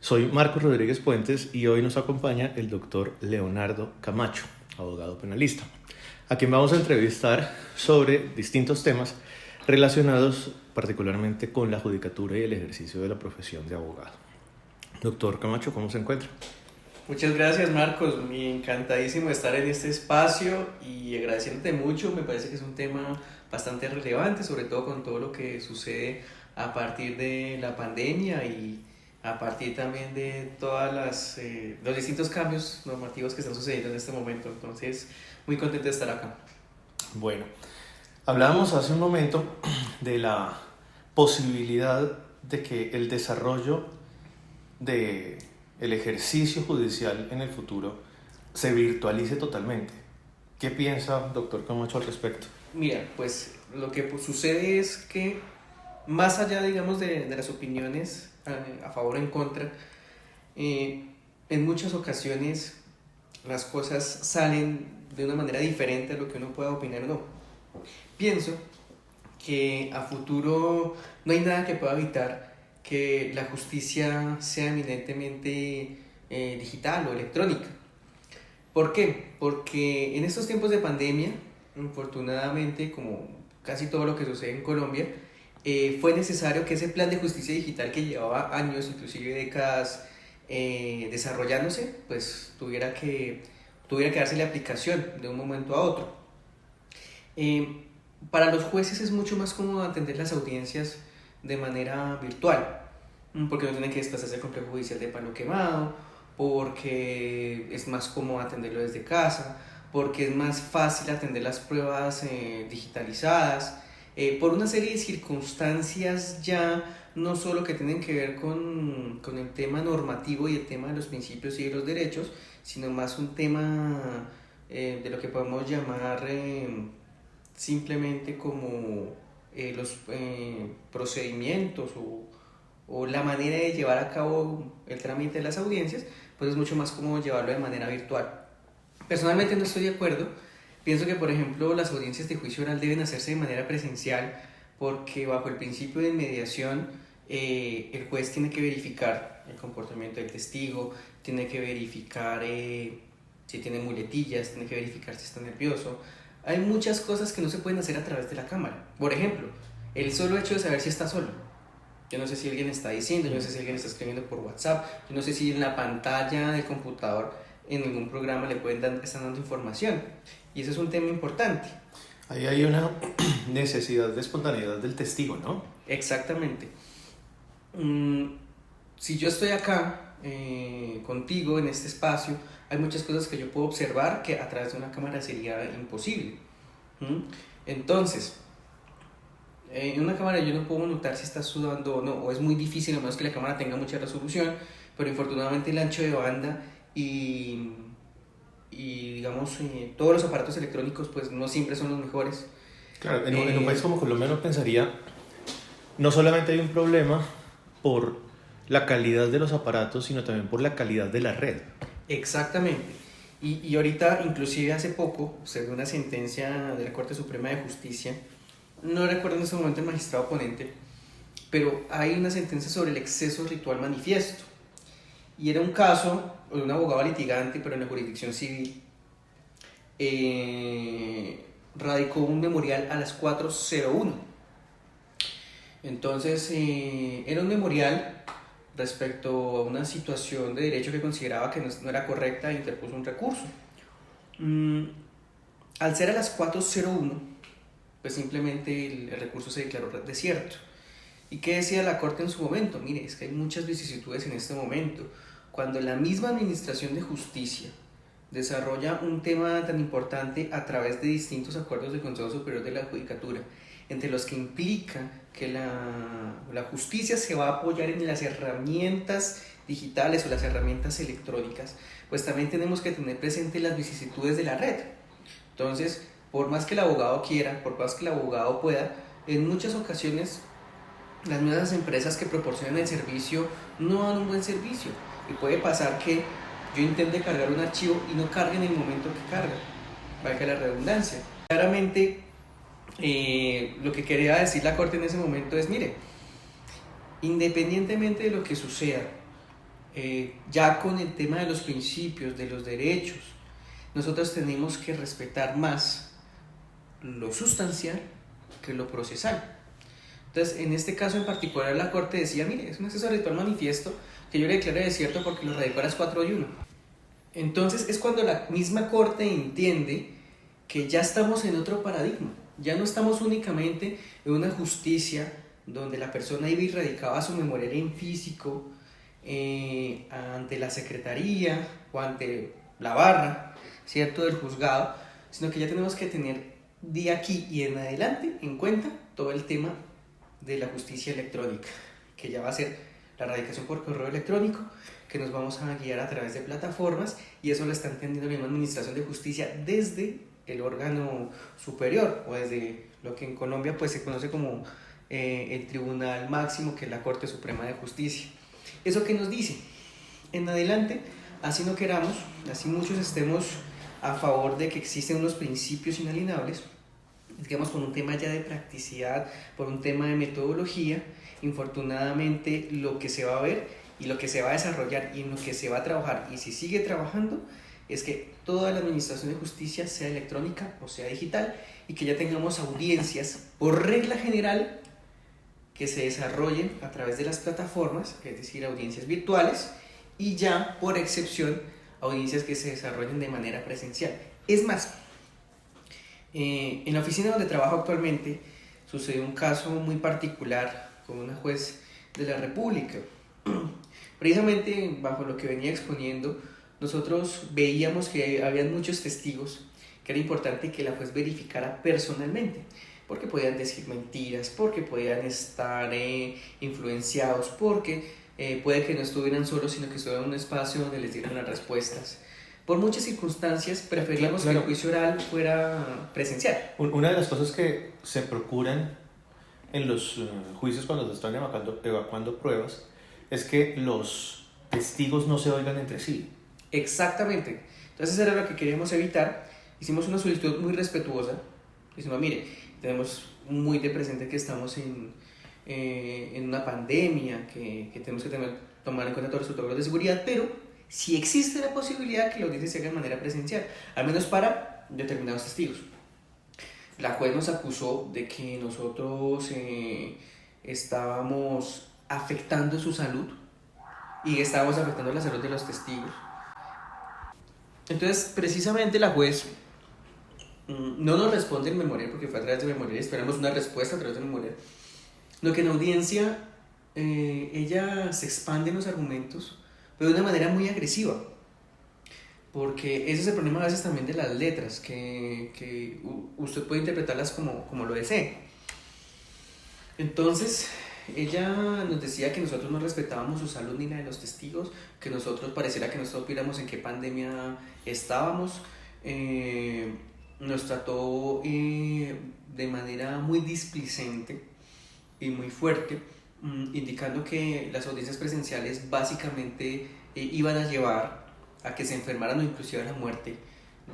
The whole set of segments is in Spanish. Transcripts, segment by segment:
Soy Marcos Rodríguez Puentes y hoy nos acompaña el doctor Leonardo Camacho, abogado penalista, a quien vamos a entrevistar sobre distintos temas relacionados particularmente con la judicatura y el ejercicio de la profesión de abogado. Doctor Camacho, ¿cómo se encuentra? Muchas gracias, Marcos, me encantadísimo estar en este espacio y agradeciéndote mucho. Me parece que es un tema bastante relevante, sobre todo con todo lo que sucede a partir de la pandemia y a partir también de los distintos cambios normativos que están sucediendo en este momento. Entonces, muy contento de estar acá. Bueno, hablábamos hace un momento de la posibilidad de que el desarrollo de el ejercicio judicial en el futuro se virtualice totalmente. ¿Qué piensa, doctor Camacho, al respecto? Mira, pues lo que sucede es que más allá, digamos, de las opiniones a favor o en contra, en muchas ocasiones las cosas salen de una manera diferente a lo que uno pueda opinar o no. Pienso que a futuro no hay nada que pueda evitar que la justicia sea eminentemente digital o electrónica. ¿Por qué? Porque en estos tiempos de pandemia, infortunadamente, como casi todo lo que sucede en Colombia, fue necesario que ese plan de justicia digital que llevaba años, inclusive décadas, desarrollándose, pues tuviera que darse la aplicación de un momento a otro. Para los jueces es mucho más cómodo atender las audiencias de manera virtual, porque no tienen que desplazarse al complejo judicial de Palo Quemado, porque es más cómodo atenderlo desde casa, porque es más fácil atender las pruebas digitalizadas, por una serie de circunstancias ya no solo que tienen que ver con el tema normativo y el tema de los principios y de los derechos, sino más un tema de lo que podemos llamar simplemente como los procedimientos o la manera de llevar a cabo el trámite de las audiencias, pues es mucho más cómodo llevarlo de manera virtual. Personalmente no estoy de acuerdo. Pienso que, por ejemplo, las audiencias de juicio oral deben hacerse de manera presencial porque bajo el principio de inmediación el juez tiene que verificar el comportamiento del testigo, tiene que verificar si tiene muletillas, tiene que verificar si está nervioso. Hay muchas cosas que no se pueden hacer a través de la cámara. Por ejemplo, el solo hecho de saber si está solo. Yo no sé si alguien está diciendo, yo no sé si alguien está escribiendo por WhatsApp, yo no sé si en la pantalla del computador en ningún programa le están dando información. Y eso es un tema importante. Ahí hay una necesidad de espontaneidad del testigo, ¿no? Exactamente. Si yo estoy acá contigo en este espacio, hay muchas cosas que yo puedo observar que a través de una cámara sería imposible. Entonces, en una cámara yo no puedo notar si estás sudando o no, o es muy difícil a menos que la cámara tenga mucha resolución, pero infortunadamente el ancho de banda y digamos todos los aparatos electrónicos pues no siempre son los mejores. Claro, en un país como Colombia uno pensaría, no solamente hay un problema por la calidad de los aparatos, sino también por la calidad de la red. Exactamente. Y ahorita, inclusive hace poco, se dio una sentencia de la Corte Suprema de Justicia, no recuerdo en ese momento el magistrado ponente, pero hay una sentencia sobre el exceso ritual manifiesto. Y era un caso de un abogado litigante, pero en la jurisdicción civil, radicó un memorial a las 4:01. Entonces, era un memorial respecto a una situación de derecho que consideraba que no era correcta e interpuso un recurso. Al ser a las 4:01, pues simplemente el recurso se declaró desierto. ¿Y qué decía la Corte en su momento? Mire, es que hay muchas vicisitudes en este momento. Cuando la misma Administración de Justicia desarrolla un tema tan importante a través de distintos acuerdos del Consejo Superior de la Judicatura, entre los que implica que la justicia se va a apoyar en las herramientas digitales o las herramientas electrónicas, pues también tenemos que tener presente las vicisitudes de la red. Entonces, por más que el abogado quiera, por más que el abogado pueda, en muchas ocasiones las nuevas empresas que proporcionan el servicio no dan un buen servicio y puede pasar que yo intente cargar un archivo y no cargue en el momento que carga, valga la redundancia. Claramente lo que quería decir la Corte en ese momento es, mire, independientemente de lo que suceda, Ya con el tema de los principios, de los derechos, nosotros tenemos que respetar más lo sustancial que lo procesal. Entonces, en este caso en particular, la Corte decía, mire, es un acceso ritual manifiesto que yo le declaré desierto porque lo radicó a las 4 y 1. Entonces, es cuando la misma Corte entiende que ya estamos en otro paradigma. Ya no estamos únicamente en una justicia donde la persona iba y radicaba su memorial en físico ante la secretaría o ante la barra, ¿cierto?, del juzgado, sino que ya tenemos que tener de aquí y en adelante en cuenta todo el tema de la justicia electrónica, que ya va a ser la radicación por correo electrónico, que nos vamos a guiar a través de plataformas, y eso lo está entendiendo la misma Administración de Justicia desde el órgano superior, o desde lo que en Colombia pues se conoce como el Tribunal Máximo, que es la Corte Suprema de Justicia. ¿Eso qué nos dice? En adelante, así no queramos, así muchos estemos a favor de que existen unos principios inalienables, digamos por un tema ya de practicidad, por un tema de metodología, infortunadamente lo que se va a ver y lo que se va a desarrollar y en lo que se va a trabajar y si sigue trabajando es que toda la administración de justicia sea electrónica o sea digital y que ya tengamos audiencias por regla general que se desarrollen a través de las plataformas, es decir, audiencias virtuales, y ya por excepción audiencias que se desarrollen de manera presencial. Es más, en la oficina donde trabajo actualmente sucedió un caso muy particular con una juez de la República. Precisamente bajo lo que venía exponiendo, nosotros veíamos que había muchos testigos que era importante que la juez verificara personalmente, porque podían decir mentiras, porque podían estar influenciados, porque puede que no estuvieran solos, sino que estuvieran en un espacio donde les dieran las respuestas. Por muchas circunstancias preferíamos que el juicio oral fuera presencial. Una de las cosas que se procuran en los juicios cuando se están evacuando pruebas es que los testigos no se oigan entre sí. Exactamente. Entonces era lo que queríamos evitar. Hicimos una solicitud muy respetuosa. Dijimos, mire, tenemos muy de presente que estamos en una pandemia, que tenemos que tomar en cuenta todos los protocolos de seguridad, pero si existe la posibilidad que la audiencia se haga de manera presencial, al menos para determinados testigos. La juez nos acusó de que nosotros estábamos afectando su salud y estábamos afectando la salud de los testigos. Entonces, precisamente la juez no nos responde en memorial, porque fue a través de memorial, esperamos una respuesta a través de memorial. Lo que en audiencia ella se expande en los argumentos, pero de una manera muy agresiva, porque ese es el problema a veces también de las letras, que usted puede interpretarlas como lo desee. Entonces, ella nos decía que nosotros no respetábamos su salud ni la de los testigos, que nosotros pareciera que no supiéramos en qué pandemia estábamos. Nos trató de manera muy displicente y muy fuerte, indicando que las audiencias presenciales básicamente iban a llevar a que se enfermaran o inclusive a la muerte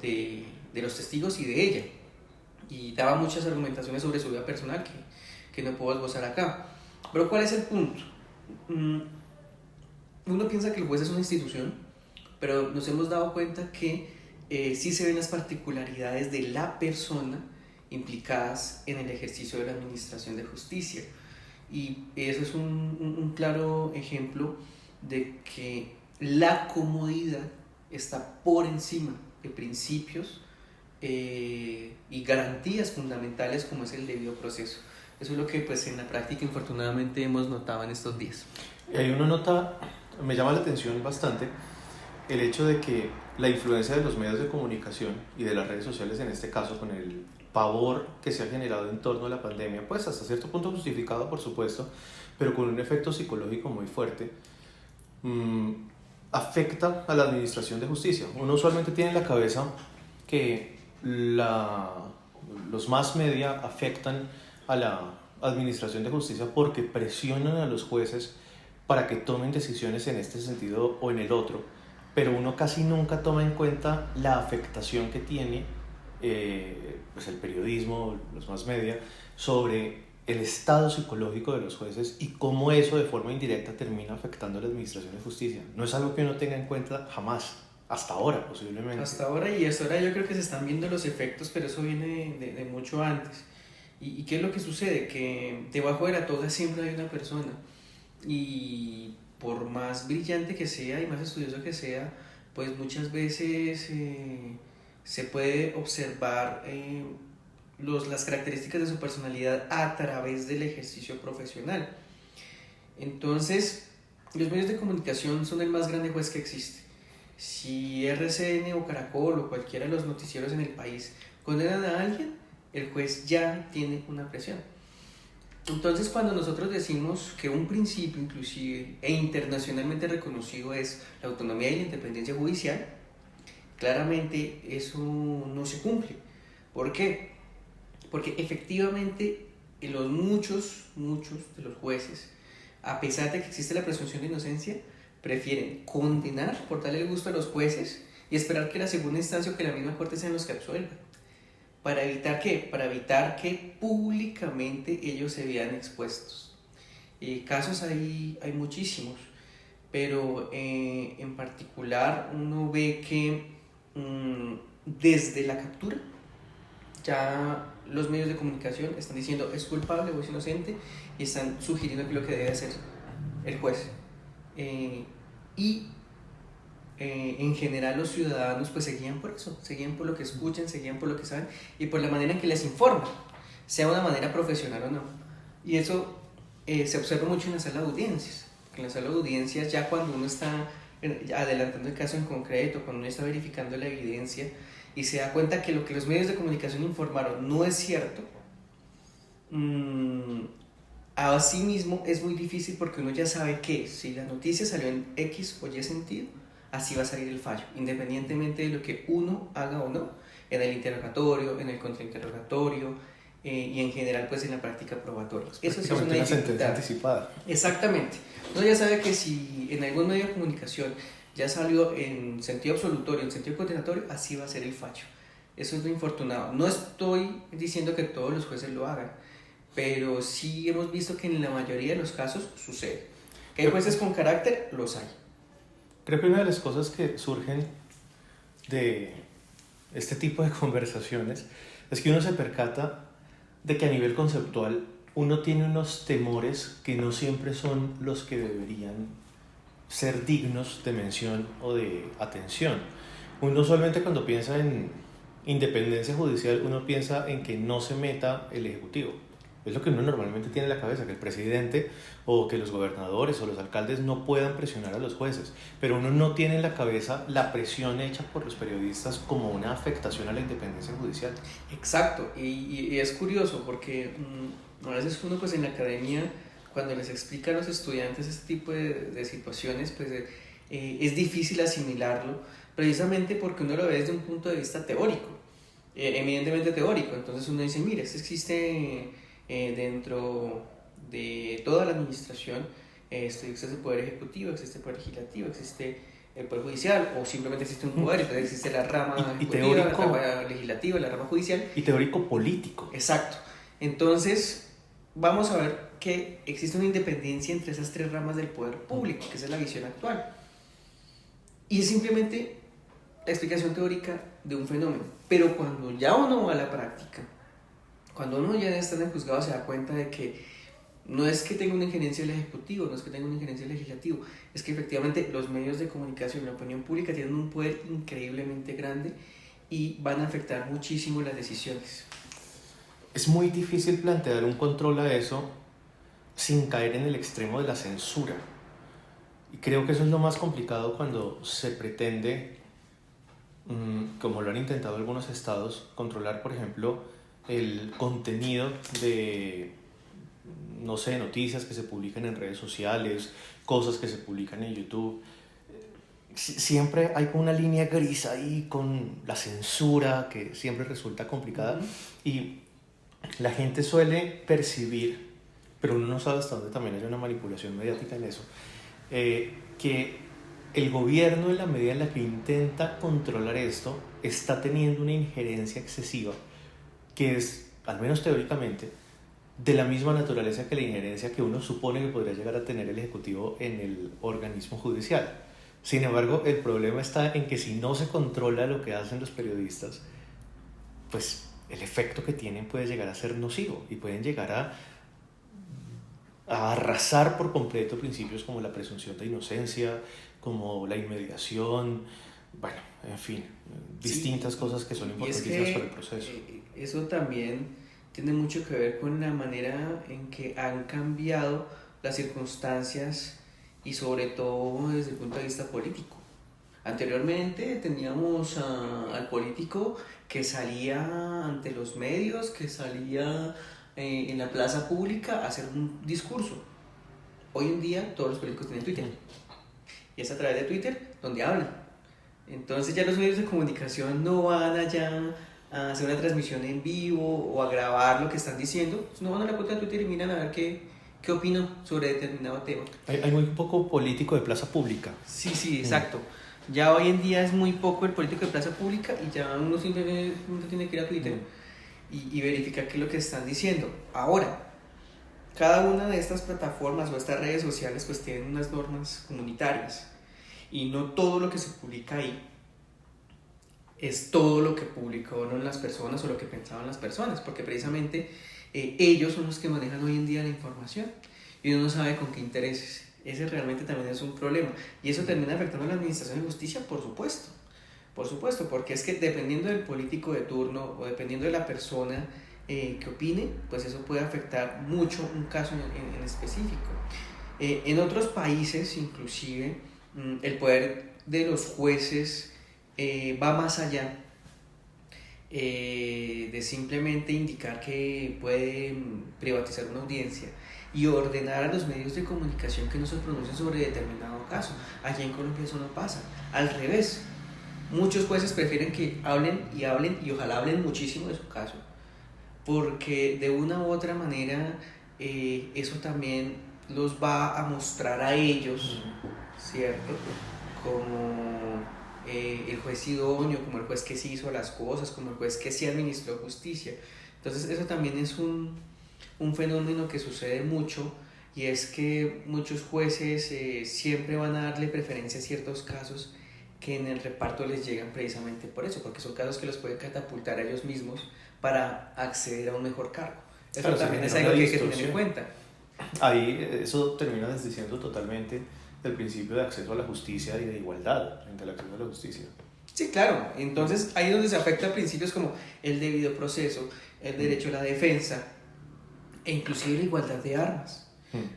de los testigos y de ella. Y daba muchas argumentaciones sobre su vida personal que no puedo esbozar acá. Pero ¿cuál es el punto? Uno piensa que el juez es una institución, pero nos hemos dado cuenta que sí se ven las particularidades de la persona implicadas en el ejercicio de la administración de justicia. Y eso es un claro ejemplo de que la comodidad está por encima de principios y garantías fundamentales como es el debido proceso. Eso es lo que pues en la práctica infortunadamente hemos notado en estos días. Y ahí uno nota, me llama la atención bastante el hecho de que la influencia de los medios de comunicación y de las redes sociales en este caso, con el pavor que se ha generado en torno a la pandemia, pues hasta cierto punto justificado por supuesto, pero con un efecto psicológico muy fuerte, afecta a la administración de justicia. Uno usualmente tiene en la cabeza que los mass media afectan a la administración de justicia porque presionan a los jueces para que tomen decisiones en este sentido o en el otro, pero uno casi nunca toma en cuenta la afectación que tiene pues el periodismo, los mass media, sobre el estado psicológico de los jueces y cómo eso de forma indirecta termina afectando a la administración de justicia. No es algo que uno tenga en cuenta jamás, hasta ahora posiblemente. Hasta ahora yo creo que se están viendo los efectos, pero eso viene de mucho antes. ¿Y qué es lo que sucede? Que debajo de la toga siempre hay una persona y por más brillante que sea y más estudioso que sea, pues muchas veces se puede observar las características de su personalidad a través del ejercicio profesional. Entonces, los medios de comunicación son el más grande juez que existe. Si RCN o Caracol o cualquiera de los noticieros en el país condenan a alguien, el juez ya tiene una presión. Entonces, cuando nosotros decimos que un principio inclusive e internacionalmente reconocido es la autonomía y la independencia judicial, claramente eso no se cumple. ¿Por qué? Porque efectivamente muchos de los jueces, a pesar de que existe la presunción de inocencia, prefieren condenar por darle el gusto a los jueces y esperar que la segunda instancia o que la misma corte sean los que absuelvan. ¿Para evitar qué? Para evitar que públicamente ellos se vean expuestos. Casos hay muchísimos, pero en particular uno ve que desde la captura ya los medios de comunicación están diciendo es culpable o es inocente y están sugiriendo que lo que debe hacer el juez. En general los ciudadanos pues seguían por eso, seguían por lo que escuchan, seguían por lo que saben y por la manera en que les informan, sea una manera profesional o no. Y eso se observa mucho en la sala de audiencias. En la sala de audiencias ya cuando uno está adelantando el caso en concreto, cuando uno está verificando la evidencia y se da cuenta que lo que los medios de comunicación informaron no es cierto, así mismo es muy difícil porque uno ya sabe que si la noticia salió en X o Y sentido, así va a salir el fallo, independientemente de lo que uno haga o no, en el interrogatorio, en el contrainterrogatorio y en general pues en la práctica probatoria. Eso sí es una sentencia anticipada. Exactamente. Uno ya sabe que si en algún medio de comunicación ya salió en sentido absolutorio, en sentido condenatorio, así va a ser el fallo. Eso es lo infortunado. No estoy diciendo que todos los jueces lo hagan, pero sí hemos visto que en la mayoría de los casos sucede. Que hay jueces con carácter, los hay. Creo que una de las cosas que surgen de este tipo de conversaciones es que uno se percata de que a nivel conceptual uno tiene unos temores que no siempre son los que deberían ser dignos de mención o de atención. Uno usualmente cuando piensa en independencia judicial, uno piensa en que no se meta el Ejecutivo. Es lo que uno normalmente tiene en la cabeza, que el presidente o que los gobernadores o los alcaldes no puedan presionar a los jueces. Pero uno no tiene en la cabeza la presión hecha por los periodistas como una afectación a la independencia judicial. Exacto, y es curioso porque a veces uno pues en la academia, cuando les explica a los estudiantes este tipo de situaciones, pues es difícil asimilarlo, precisamente porque uno lo ve desde un punto de vista teórico, eminentemente teórico. Entonces uno dice, mire, esto existe dentro de toda la administración, existe el poder ejecutivo, existe el poder legislativo, existe el poder judicial, o simplemente existe un poder, entonces existe la rama ejecutiva, la rama legislativa, la rama judicial. Y teórico político. Exacto. Entonces, vamos a ver que existe una independencia entre esas tres ramas del poder público, que esa es la visión actual. Y es simplemente la explicación teórica de un fenómeno. Pero cuando ya uno va a la práctica, cuando uno ya está en el juzgado, se da cuenta de que no es que tenga una injerencia del Ejecutivo, no es que tenga una injerencia del Legislativo, es que efectivamente los medios de comunicación y la opinión pública tienen un poder increíblemente grande y van a afectar muchísimo las decisiones. Es muy difícil plantear un control a eso sin caer en el extremo de la censura. Y creo que eso es lo más complicado cuando se pretende, como lo han intentado algunos estados, controlar, por ejemplo, el contenido de, no sé, noticias que se publican en redes sociales, cosas que se publican en YouTube. Siempre hay una línea gris ahí con la censura que siempre resulta complicada. Y la gente suele percibir, pero uno no sabe hasta dónde también hay una manipulación mediática en eso, que el gobierno, en la medida en la que intenta controlar esto, está teniendo una injerencia excesiva que es, al menos teóricamente, de la misma naturaleza que la injerencia que uno supone que podría llegar a tener el Ejecutivo en el organismo judicial. Sin embargo, el problema está en que si no se controla lo que hacen los periodistas, pues el efecto que tienen puede llegar a ser nocivo y pueden llegar a arrasar por completo principios como la presunción de inocencia, como la inmediación, bueno, en fin, distintas cosas que son importantísimas para el proceso. Eso también tiene mucho que ver con la manera en que han cambiado las circunstancias y sobre todo desde el punto de vista político. Anteriormente teníamos al político que salía ante los medios, que salía en la plaza pública a hacer un discurso. Hoy en día todos los políticos tienen Twitter y es a través de Twitter donde hablan. Entonces ya los medios de comunicación no van allá a hacer una transmisión en vivo o a grabar lo que están diciendo, sino van a la cuenta de Twitter y miran a ver qué opino sobre determinado tema. Hay muy poco político de plaza pública. Sí, exacto. Ya hoy en día es muy poco el político de plaza pública y ya uno simplemente tiene que ir a Twitter y verificar qué es lo que están diciendo. Ahora, cada una de estas plataformas o estas redes sociales pues tienen unas normas comunitarias y no todo lo que se publica ahí es todo lo que publicaron las personas o lo que pensaban las personas, porque precisamente ellos son los que manejan hoy en día la información y uno no sabe con qué intereses. Ese realmente también es un problema y eso termina afectando a la administración de justicia, por supuesto, porque es que dependiendo del político de turno o dependiendo de la persona que opine, pues eso puede afectar mucho un caso en específico. En otros países inclusive el poder de los jueces va más allá de simplemente indicar que pueden privatizar una audiencia y ordenar a los medios de comunicación que no se pronuncien sobre determinado caso. Allá en Colombia eso no pasa. Al revés, muchos jueces prefieren que hablen y ojalá hablen muchísimo de su caso, porque de una u otra manera eso también los va a mostrar a ellos, ¿cierto? Como el juez idóneo, como el juez que sí hizo las cosas, como el juez que sí administró justicia. Entonces eso también es un fenómeno que sucede mucho y es que muchos jueces siempre van a darle preferencia a ciertos casos que en el reparto les llegan precisamente por eso, porque son casos que los pueden catapultar a ellos mismos para acceder a un mejor cargo. Eso claro, también es algo que hay que tener en cuenta. Ahí eso termina desdiciendo totalmente el principio de acceso a la justicia y de igualdad frente al acceso a la justicia. Sí, claro. Entonces ahí es donde se afectan principios como el debido proceso, el derecho a la defensa e inclusive la igualdad de armas.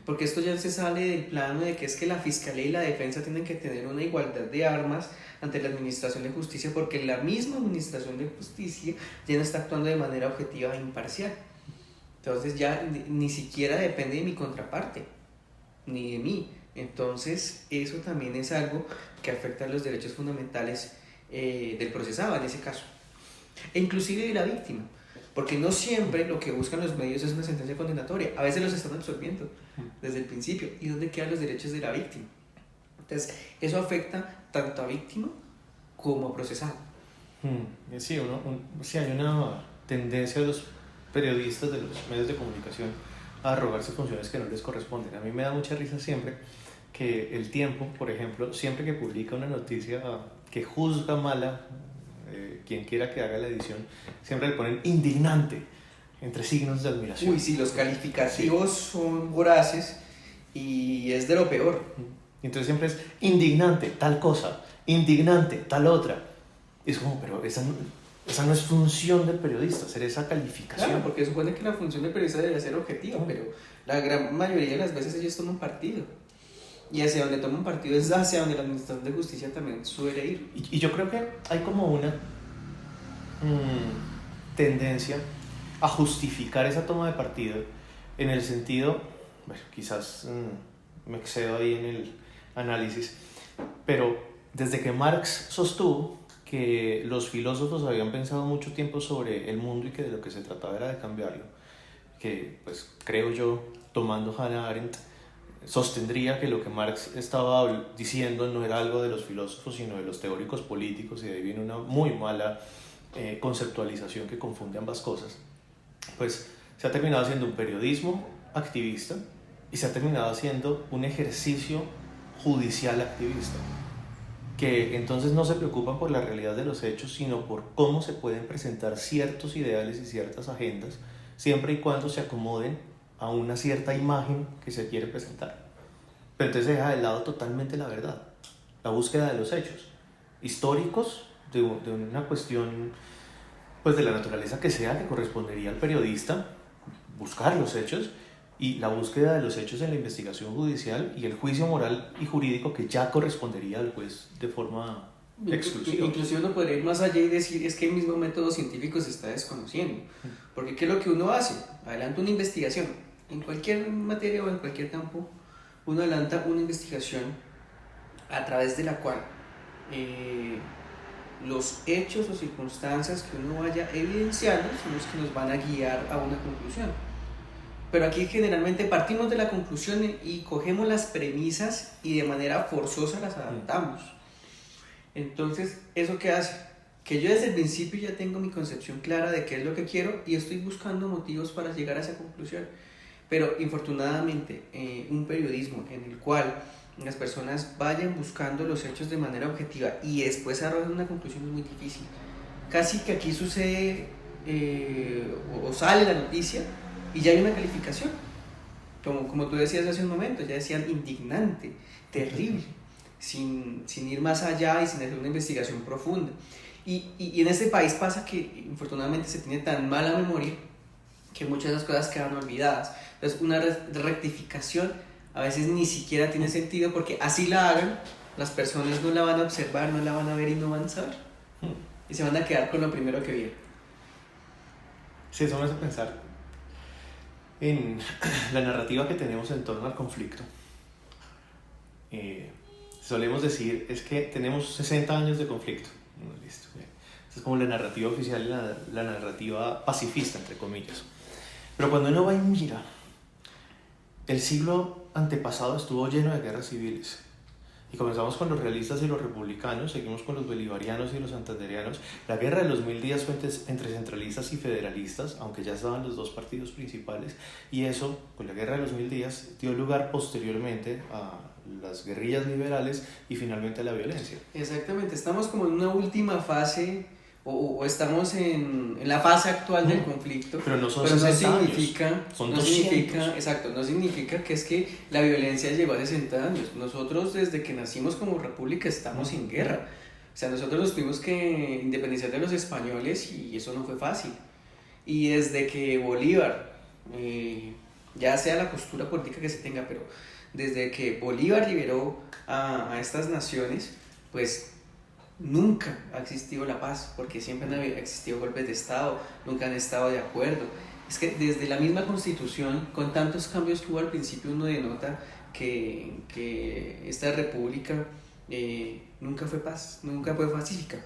Porque esto ya se sale del plano de que es que la fiscalía y la defensa tienen que tener una igualdad de armas ante la administración de justicia, porque la misma administración de justicia ya no está actuando de manera objetiva e imparcial. Entonces ya ni siquiera depende de mi contraparte, ni de mí. Entonces eso también es algo que afecta a los derechos fundamentales del procesado en ese caso, e inclusive de la víctima, porque no siempre lo que buscan los medios es una sentencia condenatoria, a veces los están absorbiendo desde el principio. ¿Y dónde quedan los derechos de la víctima? Entonces eso afecta tanto a víctima como a procesado. Sí, sí, hay una tendencia de los periodistas, de los medios de comunicación, a arrogarse funciones que no les corresponden. A mí me da mucha risa siempre que El Tiempo, por ejemplo, siempre que publica una noticia que juzga mala, quien quiera que haga la edición, siempre le ponen indignante, entre signos de admiración. Uy, sí, los calificativos son voraces y es de lo peor. Entonces siempre es indignante tal cosa, indignante tal otra. Es como, pero esa no es función del periodista, hacer esa calificación. Claro, porque supone que la función del periodista debe ser objetiva, pero la gran mayoría de las veces ellos toman partido. Y hacia donde toman partido es hacia donde la administración de justicia también suele ir. Y yo creo que hay como una tendencia a justificar esa toma de partido en el sentido, bueno, quizás me excedo ahí en el análisis, pero desde que Marx sostuvo que los filósofos habían pensado mucho tiempo sobre el mundo y que de lo que se trataba era de cambiarlo, que pues creo yo, tomando Hannah Arendt, sostendría que lo que Marx estaba diciendo no era algo de los filósofos sino de los teóricos políticos, y de ahí viene una muy mala conceptualización que confunde ambas cosas. Pues se ha terminado haciendo un periodismo activista y se ha terminado haciendo un ejercicio judicial activista, que entonces no se preocupan por la realidad de los hechos, sino por cómo se pueden presentar ciertos ideales y ciertas agendas, siempre y cuando se acomoden a una cierta imagen que se quiere presentar. Pero entonces se deja de lado totalmente la verdad, la búsqueda de los hechos históricos, de una cuestión pues de la naturaleza que sea, que correspondería al periodista buscar los hechos, y la búsqueda de los hechos en la investigación judicial y el juicio moral y jurídico que ya correspondería al juez de forma exclusiva. Inclusive uno podría ir más allá y decir, es que el mismo método científico se está desconociendo. Porque ¿qué es lo que uno hace? Adelanta una investigación. En cualquier materia o en cualquier campo, uno adelanta una investigación a través de la cual los hechos o circunstancias que uno vaya evidenciando son los que nos van a guiar a una conclusión. Pero aquí generalmente partimos de la conclusión y cogemos las premisas y de manera forzosa las adaptamos. Entonces, ¿eso qué hace? Que yo desde el principio ya tengo mi concepción clara de qué es lo que quiero y estoy buscando motivos para llegar a esa conclusión. Pero infortunadamente, un periodismo en el cual las personas vayan buscando los hechos de manera objetiva y después arrojen una conclusión es muy difícil. Casi que aquí sucede o sale la noticia y ya hay una calificación. Como tú decías hace un momento, ya decían indignante, terrible, sin ir más allá y sin hacer una investigación profunda. Y en este país pasa que infortunadamente se tiene tan mala memoria que muchas de las cosas quedan olvidadas. Entonces una rectificación a veces ni siquiera tiene sentido, porque así la hagan, las personas no la van a observar, no la van a ver y no van a saber. Y se van a quedar con lo primero que vieron. Sí, eso me hace pensar en la narrativa que tenemos en torno al conflicto. Solemos decir, es que tenemos 60 años de conflicto. Listo, bien. Esa es como la narrativa oficial y la narrativa pacifista, entre comillas. Pero cuando uno va y mira, el siglo antepasado estuvo lleno de guerras civiles. Y comenzamos con los realistas y los republicanos, seguimos con los bolivarianos y los santanderianos. La guerra de los 1000 días fue entre centralistas y federalistas, aunque ya estaban los dos partidos principales. Y eso, con la guerra de los 1000 días, dio lugar posteriormente a las guerrillas liberales y finalmente a la violencia. Exactamente, estamos como en una última fase, o estamos en la fase actual del conflicto, pero no son pero 60 significa, años, son no 200. significa, exacto, no significa que es que la violencia llegó a 60 años. Nosotros desde que nacimos como república estamos en guerra. O sea, nosotros nos tuvimos que independizar de los españoles y eso no fue fácil. Y desde que Bolívar, ya sea la postura política que se tenga, pero desde que Bolívar liberó a estas naciones, pues nunca ha existido la paz, porque siempre han existido golpes de Estado, nunca han estado de acuerdo. Es que desde la misma Constitución, con tantos cambios que hubo al principio, uno denota que esta república nunca fue paz, nunca fue pacífica.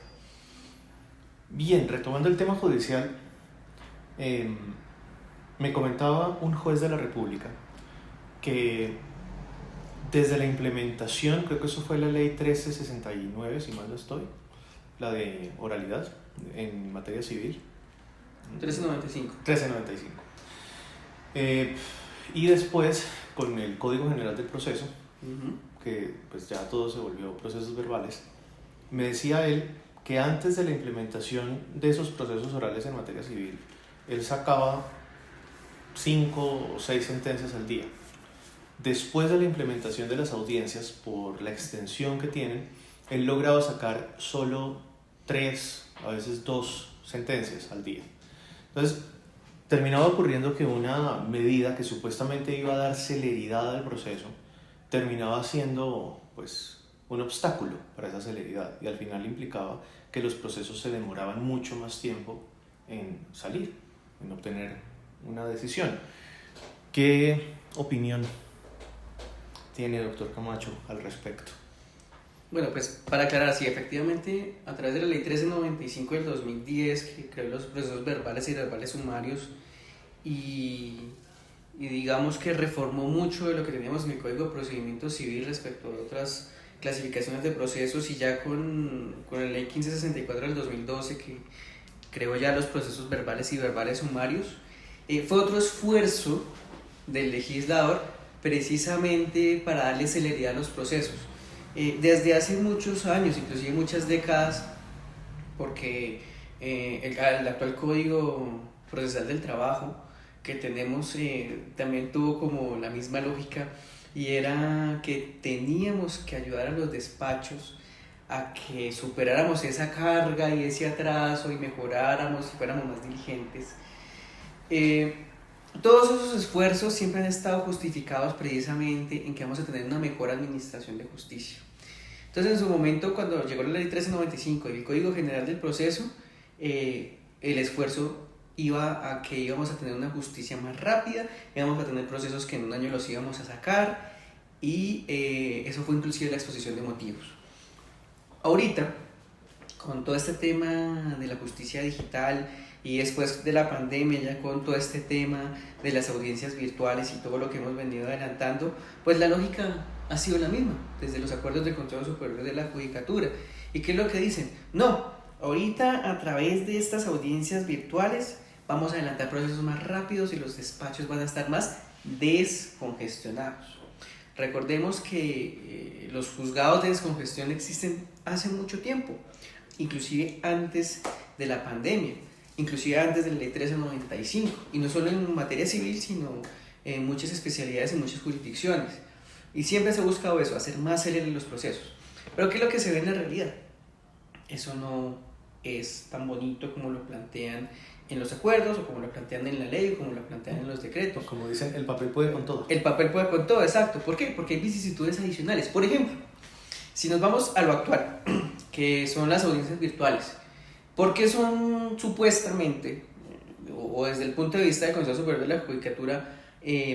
Bien, retomando el tema judicial, me comentaba un juez de la República que desde la implementación, creo que eso fue la ley 1369, si mal no estoy, la de oralidad en materia civil. 1395. 1395. Y después, con el Código General del Proceso, que pues ya todo se volvió procesos verbales, me decía él que antes de la implementación de esos procesos orales en materia civil, él sacaba 5 o 6 sentencias al día. Después de la implementación de las audiencias, por la extensión que tienen, él lograba sacar solo 3, a veces 2 sentencias al día. Entonces, terminaba ocurriendo que una medida que supuestamente iba a dar celeridad al proceso, terminaba siendo pues, un obstáculo para esa celeridad, y al final implicaba que los procesos se demoraban mucho más tiempo en salir, en obtener una decisión. ¿Qué opinión tiene doctor Camacho al respecto? Bueno, pues para aclarar, sí, efectivamente, a través de la ley 1395 del 2010, que creó los procesos verbales y verbales sumarios, y digamos que reformó mucho de lo que teníamos en el Código de Procedimiento Civil respecto a otras clasificaciones de procesos, y ya con la ley 1564 del 2012, que creó ya los procesos verbales y verbales sumarios, fue otro esfuerzo del legislador precisamente para darle celeridad a los procesos. Desde hace muchos años, inclusive muchas décadas, porque el actual Código Procesal del Trabajo que tenemos también tuvo como la misma lógica, y era que teníamos que ayudar a los despachos a que superáramos esa carga y ese atraso y mejoráramos y fuéramos más diligentes. Todos esos esfuerzos siempre han estado justificados precisamente en que vamos a tener una mejor administración de justicia. Entonces, en su momento, cuando llegó la ley 1395 y el Código General del Proceso, el esfuerzo iba a que íbamos a tener una justicia más rápida, íbamos a tener procesos que en un año los íbamos a sacar, y eso fue inclusive la exposición de motivos. Ahorita, con todo este tema de la justicia digital y después de la pandemia, ya con todo este tema de las audiencias virtuales y todo lo que hemos venido adelantando, pues la lógica ha sido la misma, desde los acuerdos del Consejo Superior de la Judicatura. ¿Y qué es lo que dicen? No, ahorita a través de estas audiencias virtuales vamos a adelantar procesos más rápidos y los despachos van a estar más descongestionados. Recordemos que los juzgados de descongestión existen hace mucho tiempo, inclusive antes de la pandemia, inclusive antes de la ley 1395, y no solo en materia civil, sino en muchas especialidades, en muchas jurisdicciones. Y siempre se ha buscado eso, hacer más céleres los procesos. Pero ¿qué es lo que se ve en la realidad? Eso no es tan bonito como lo plantean en los acuerdos, o como lo plantean en la ley, o como lo plantean en los decretos. Como dicen, el papel puede con todo. El papel puede con todo, exacto. ¿Por qué? Porque hay vicisitudes adicionales. Por ejemplo, si nos vamos a lo actual, que son las audiencias virtuales, ¿por qué son supuestamente, o desde el punto de vista del Consejo Superior de la Judicatura,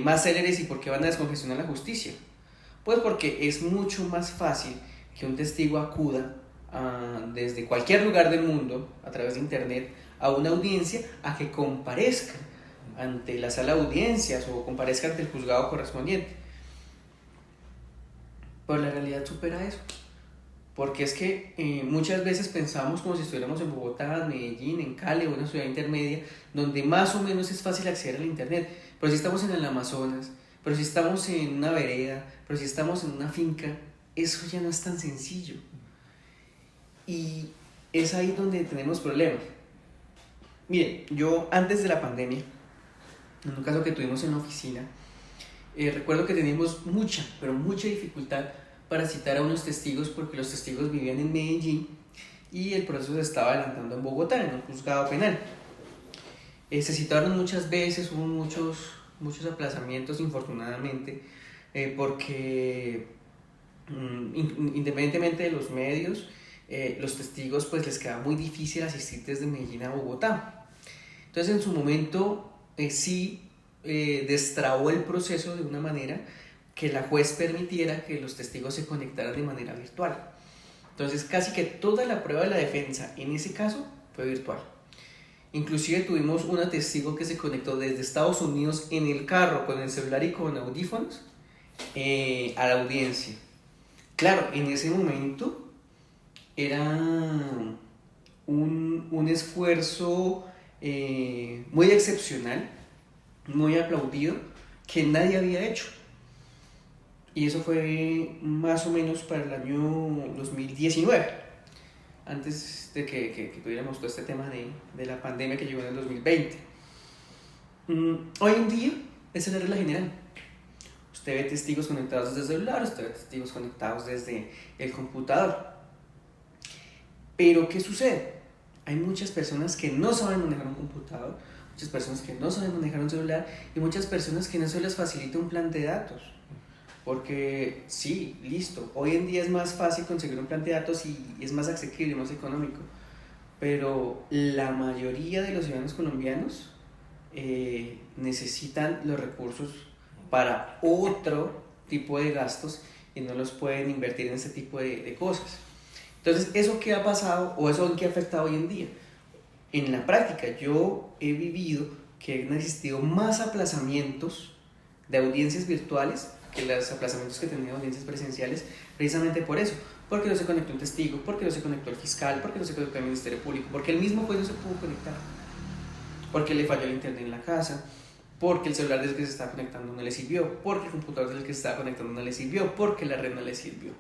más céleres, y por qué van a descongestionar la justicia? Pues porque es mucho más fácil que un testigo acuda desde cualquier lugar del mundo, a través de internet, a una audiencia, a que comparezca ante la sala de audiencias o comparezca ante el juzgado correspondiente. Pero la realidad supera eso, porque es que muchas veces pensamos como si estuviéramos en Bogotá, en Medellín, en Cali o una ciudad intermedia, donde más o menos es fácil acceder al internet. Pero si estamos en el Amazonas, pero si estamos en una vereda, pero si estamos en una finca, eso ya no es tan sencillo. Y es ahí donde tenemos problemas. Miren, yo antes de la pandemia, en un caso que tuvimos en la oficina, recuerdo que teníamos mucha, pero mucha dificultad para citar a unos testigos, porque los testigos vivían en Medellín y el proceso se estaba adelantando en Bogotá, en un juzgado penal. Se citaron muchas veces, hubo muchos aplazamientos, infortunadamente, porque independientemente de los medios, los testigos pues les queda muy difícil asistir desde Medellín a Bogotá. Entonces, en su momento sí destrabó el proceso de una manera que la juez permitiera que los testigos se conectaran de manera virtual. Entonces, casi que toda la prueba de la defensa en ese caso fue virtual. Inclusive tuvimos una testigo que se conectó desde Estados Unidos en el carro con el celular y con audífonos a la audiencia. Claro, en ese momento era un esfuerzo muy excepcional, muy aplaudido, que nadie había hecho. Y eso fue más o menos para el año 2019, antes de que tuviéramos todo este tema de la pandemia que llegó en el 2020. Hoy en día, esa es la regla general. Usted ve testigos conectados desde el celular, usted ve testigos conectados desde el computador. Pero, ¿qué sucede? Hay muchas personas que no saben manejar un computador, muchas personas que no saben manejar un celular, y muchas personas que no se les facilita un plan de datos. Porque sí, listo, hoy en día es más fácil conseguir un plan de datos y es más asequible, más económico, pero la mayoría de los ciudadanos colombianos necesitan los recursos para otro tipo de gastos y no los pueden invertir en ese tipo de cosas. Entonces, ¿eso qué ha pasado o eso en qué ha afectado hoy en día? En la práctica, yo he vivido que han existido más aplazamientos de audiencias virtuales que los aplazamientos que tenían audiencias presenciales, precisamente por eso, porque no se conectó un testigo, porque no se conectó el fiscal, porque no se conectó el Ministerio Público, porque el mismo juez no se pudo conectar, porque le falló el internet en la casa, porque el celular desde que se estaba conectando no le sirvió, porque el computador desde el que se estaba conectando no le sirvió, porque la red no le sirvió.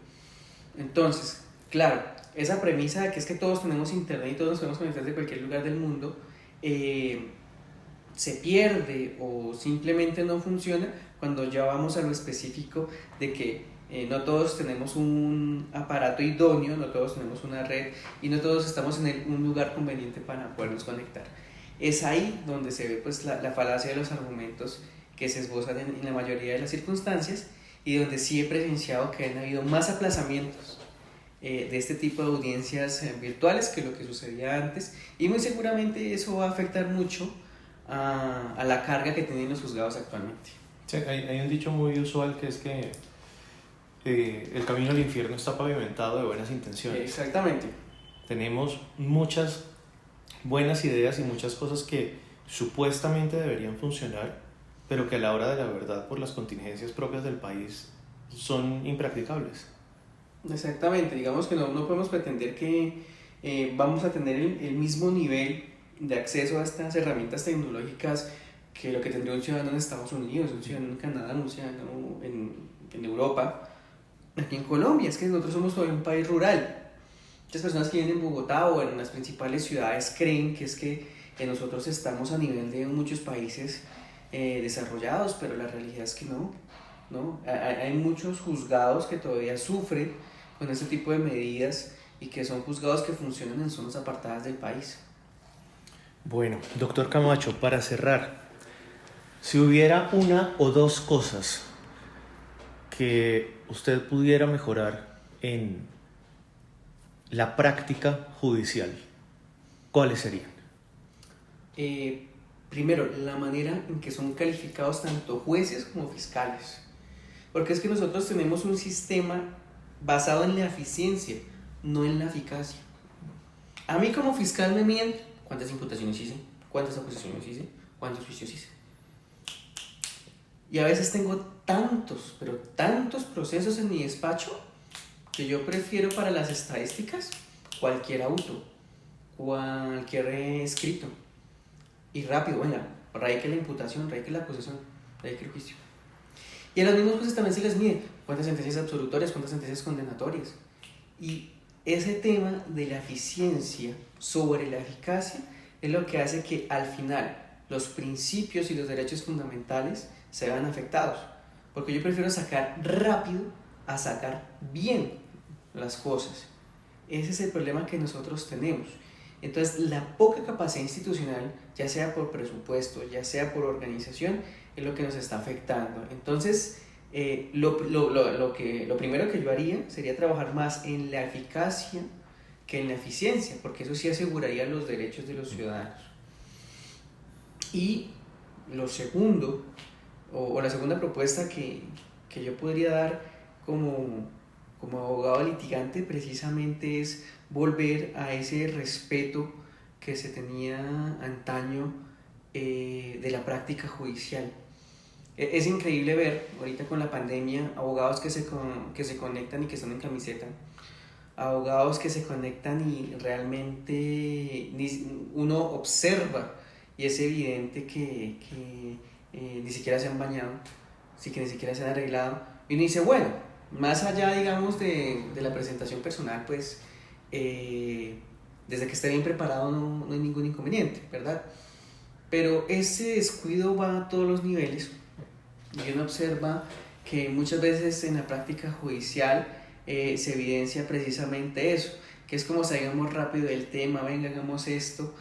Entonces, claro, esa premisa de que es que todos tenemos internet y todos nos podemos conectar de cualquier lugar del mundo, se pierde o simplemente no funciona cuando ya vamos a lo específico de que no todos tenemos un aparato idóneo, no todos tenemos una red y no todos estamos en un lugar conveniente para podernos conectar. Es ahí donde se ve pues la falacia de los argumentos que se esbozan en la mayoría de las circunstancias y donde sí he presenciado que han habido más aplazamientos de este tipo de audiencias virtuales que lo que sucedía antes, y muy seguramente eso va a afectar mucho a la carga que tienen los juzgados actualmente. Sí, hay un dicho muy usual que es que el camino al infierno está pavimentado de buenas intenciones. Exactamente. Tenemos muchas buenas ideas y muchas cosas que supuestamente deberían funcionar, pero que a la hora de la verdad, por las contingencias propias del país, son impracticables. Exactamente, digamos que no podemos pretender que vamos a tener el mismo nivel de acceso a estas herramientas tecnológicas que lo que tendría un ciudadano en Estados Unidos, un ciudadano en Canadá, un ciudadano en Europa, aquí en Colombia. Es que nosotros somos todavía un país rural. Muchas personas que viven en Bogotá o en las principales ciudades creen que es que nosotros estamos a nivel de muchos países desarrollados, pero la realidad es que no. Hay muchos juzgados que todavía sufren con este tipo de medidas y que son juzgados que funcionan en zonas apartadas del país. Bueno, doctor Camacho, para cerrar, si hubiera una o dos cosas que usted pudiera mejorar en la práctica judicial, ¿cuáles serían? Primero, la manera en que son calificados tanto jueces como fiscales. Porque es que nosotros tenemos un sistema basado en la eficiencia, no en la eficacia. A mí como fiscal me miden cuántas imputaciones hice, cuántas acusaciones hice, cuántos juicios hice. Y a veces tengo tantos, pero tantos procesos en mi despacho que yo prefiero para las estadísticas cualquier auto, cualquier escrito. Y rápido, bueno, radique la imputación, radique la acusación, radique el juicio. Y a los mismos jueces también se les mide cuántas sentencias absolutorias, cuántas sentencias condenatorias. Y ese tema de la eficiencia sobre la eficacia es lo que hace que al final los principios y los derechos fundamentales se vean afectados. Porque yo prefiero sacar rápido a sacar bien las cosas. Ese es el problema que nosotros tenemos. Entonces, la poca capacidad institucional, ya sea por presupuesto, ya sea por organización, es lo que nos está afectando. Entonces, lo primero que yo haría sería trabajar más en la eficacia que en la eficiencia, porque eso sí aseguraría los derechos de los ciudadanos. Y lo segundo, o la segunda propuesta que yo podría dar como abogado litigante, precisamente es volver a ese respeto que se tenía antaño de la práctica judicial. Es increíble ver ahorita con la pandemia abogados que se conectan y que están en camiseta, abogados que se conectan y realmente uno observa y es evidente que ni siquiera se han bañado, que ni siquiera se han arreglado, y uno dice, bueno, más allá, digamos, de la presentación personal, pues desde que esté bien preparado no hay ningún inconveniente, ¿verdad? Pero ese descuido va a todos los niveles y uno observa que muchas veces en la práctica judicial se evidencia precisamente eso, que es como salgamos rápido del tema, venga, hagamos esto,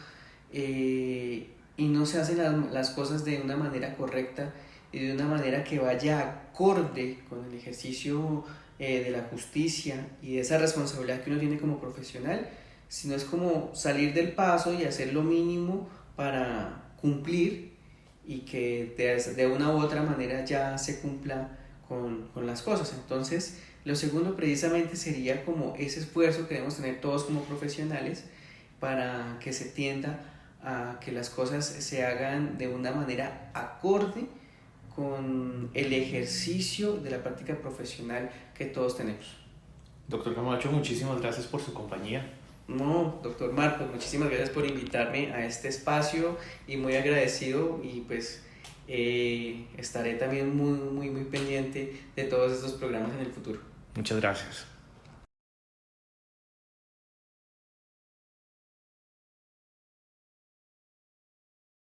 y no se hacen las cosas de una manera correcta y de una manera que vaya acorde con el ejercicio de la justicia y de esa responsabilidad que uno tiene como profesional, sino es como salir del paso y hacer lo mínimo para cumplir y que de una u otra manera ya se cumpla con las cosas. Entonces, lo segundo precisamente sería como ese esfuerzo que debemos tener todos como profesionales para que se tienda a que las cosas se hagan de una manera acorde con el ejercicio de la práctica profesional que todos tenemos. Doctor Camacho, muchísimas gracias por su compañía. No, doctor Marcos, muchísimas gracias por invitarme a este espacio y muy agradecido, y pues Estaré también muy pendiente de todos estos programas en el futuro. Muchas gracias.